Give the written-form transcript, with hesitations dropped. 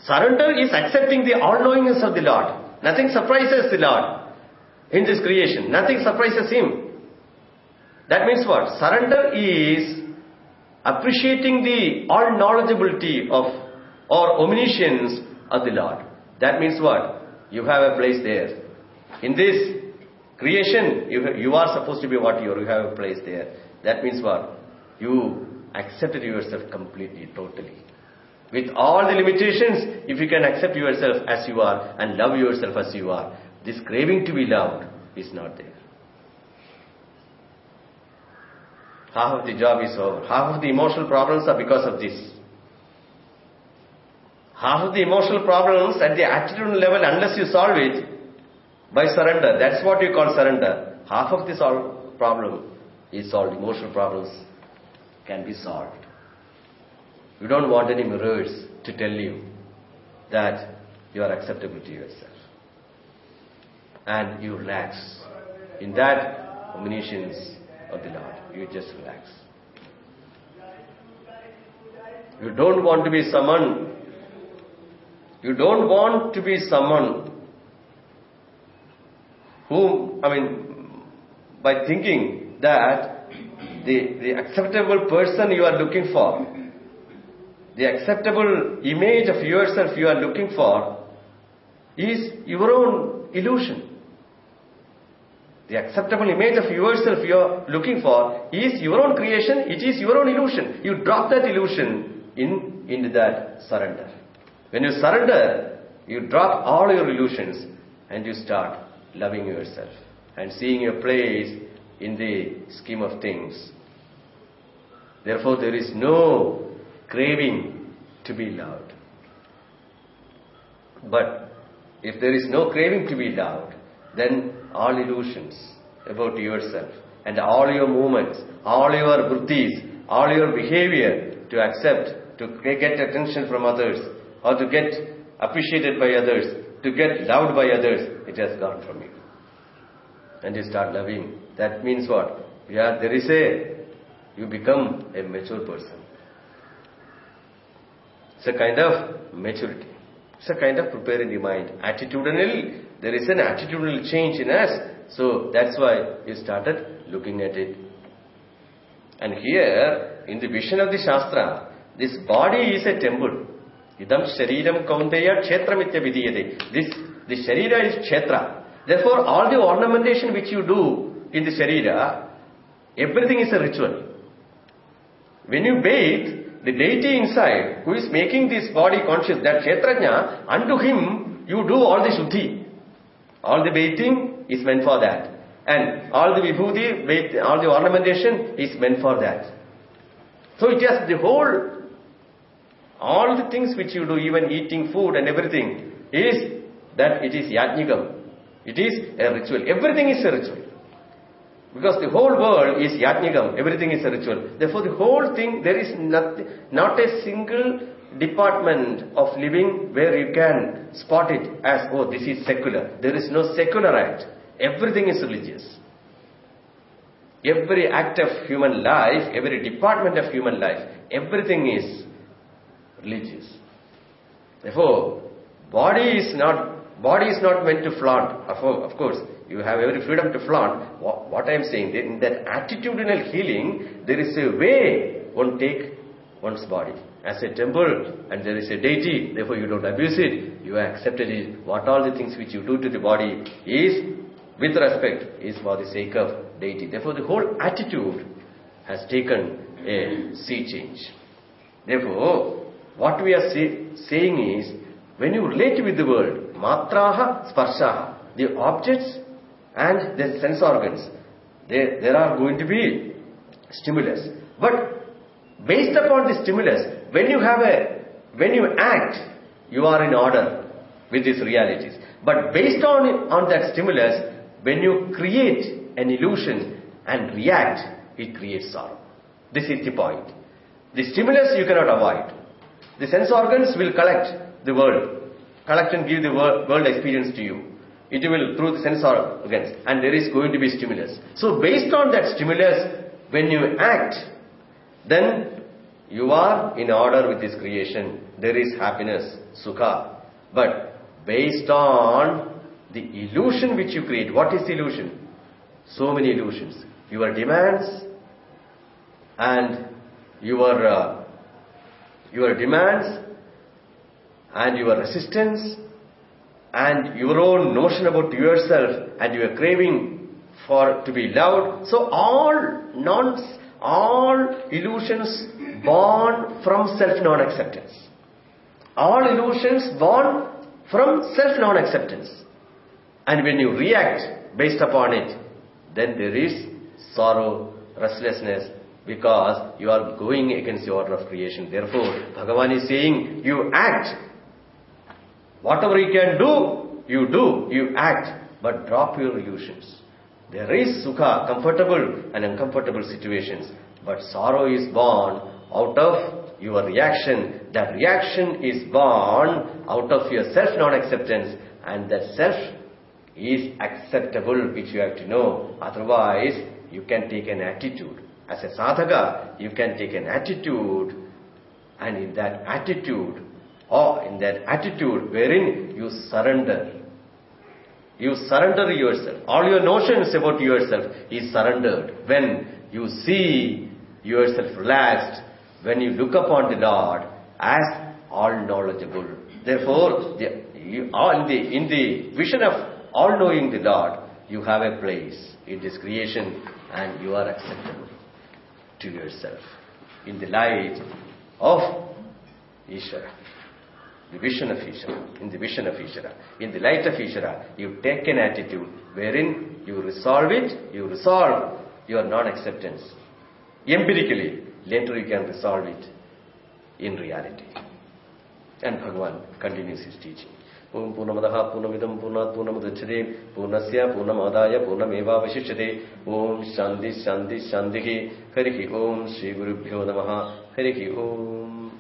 Surrender is accepting the all-knowingness of the Lord. Nothing surprises the Lord in this creation. Nothing surprises Him. That means what? Surrender is appreciating the all-knowledgeability of or omniscience of the Lord. That means what? You have a place there. In this creation, you are supposed to be what you are. You have a place there. That means what? You accepted yourself completely, totally. With all the limitations, if you can accept yourself as you are and love yourself as you are, this craving to be loved is not there. Half of the job is over. Half of the emotional problems are because of this. Half of the emotional problems at the attitudinal level, unless you solve it by surrender, that's what you call surrender. Half of this problem is solved. Emotional problems can be solved. You don't want any mirrors to tell you that you are acceptable to yourself. And you relax. In that omniscience of the Lord, you just relax. You don't want to be someone. You don't want to be someone whom, by thinking that the acceptable person you are looking for, the acceptable image of yourself you are looking for is your own illusion. The acceptable image of yourself you are looking for is your own creation, it is your own illusion. You drop that illusion into that surrender. When you surrender, you drop all your illusions and you start loving yourself and seeing your place in the scheme of things. Therefore, there is no craving to be loved. But if there is no craving to be loved, then all illusions about yourself and all your movements, all your vrittis, all your behavior to accept, to get attention from others, or to get appreciated by others, to get loved by others, it has gone from you. And you start loving. That means what? You become a mature person. It's a kind of maturity. It's a kind of preparing the mind. Attitudinally, there is an attitudinal change in us. So that's why you started looking at it. And here, in the vision of the Shastra, this body is a temple. Idam shariram kaunteya kshetram vidiyate. This sharira is kshetra. Therefore, all the ornamentation which you do in the sharira, everything is a ritual. When you bathe, the deity inside, who is making this body conscious, that kshetrajna, unto him you do all the shuddhi. All the bathing is meant for that. And all the vibhuti, all the ornamentation is meant for that. So it has the whole, all the things which you do, even eating food and everything, is that it is yajnikam. It is a ritual. Everything is a ritual. Because the whole world is yajnikam. Everything is a ritual. Therefore the whole thing, there is not a single department of living where you can spot it as, oh, this is secular. There is no secular act. Everything is religious. Every act of human life, every department of human life, everything is religious. Therefore, body is not meant to flaunt. Of course, you have every freedom to flaunt. What I am saying, in that attitudinal healing, there is a way one take one's body as a temple, and there is a deity. Therefore, you don't abuse it. You accepted it. What all the things which you do to the body is, with respect, is for the sake of deity. Therefore, the whole attitude has taken a sea change. Therefore, what we are saying is, when you relate with the world, matraha, sparshaha, the objects and the sense organs, there are going to be stimulus. But based upon the stimulus, when you act, you are in order with these realities. But based on that stimulus, when you create an illusion and react, it creates sorrow. This is the point. The stimulus you cannot avoid. The sense organs will collect the world. Collect and give the world experience to you. It will through the sense organs, and there is going to be stimulus. So based on that stimulus, when you act, then you are in order with this creation. There is happiness, sukha. But based on the illusion which you create, what is illusion? So many illusions. Your demands and your demands and your resistance and your own notion about yourself and your craving for to be loved. So all illusions born from self-non-acceptance. All illusions born from self-non-acceptance. And when you react based upon it, then there is sorrow, restlessness, because you are going against the order of creation. Therefore, Bhagavan is saying, you act. Whatever you can do, you act, but drop your illusions. There is sukha, comfortable and uncomfortable situations, but sorrow is born out of your reaction. That reaction is born out of your self-non-acceptance, and that self is acceptable, which you have to know. Otherwise, you can take an attitude. As a sadhaka, you can take an attitude, and in that attitude wherein you surrender yourself. All your notions about yourself is surrendered. When you see yourself relaxed, when you look upon the Lord as all knowledgeable. Therefore, in the vision of all knowing the Lord, you have a place in this creation, and you are acceptable to yourself in the light of Ishvara. The vision of Ishvara. In the vision of Ishvara. In the light of Ishvara, you take an attitude wherein you resolve your non-acceptance. Empirically, later you can resolve it in reality. And Bhagavan continues his teaching. Om Purnamadaha Purnamidam Purnat Purnamudachyate Purnasya Purnamadaya Purnamevavashishyate Om Shanti Shanti Shantihi Harihi Om Shri Gurubhyo Namaha Harihi Om.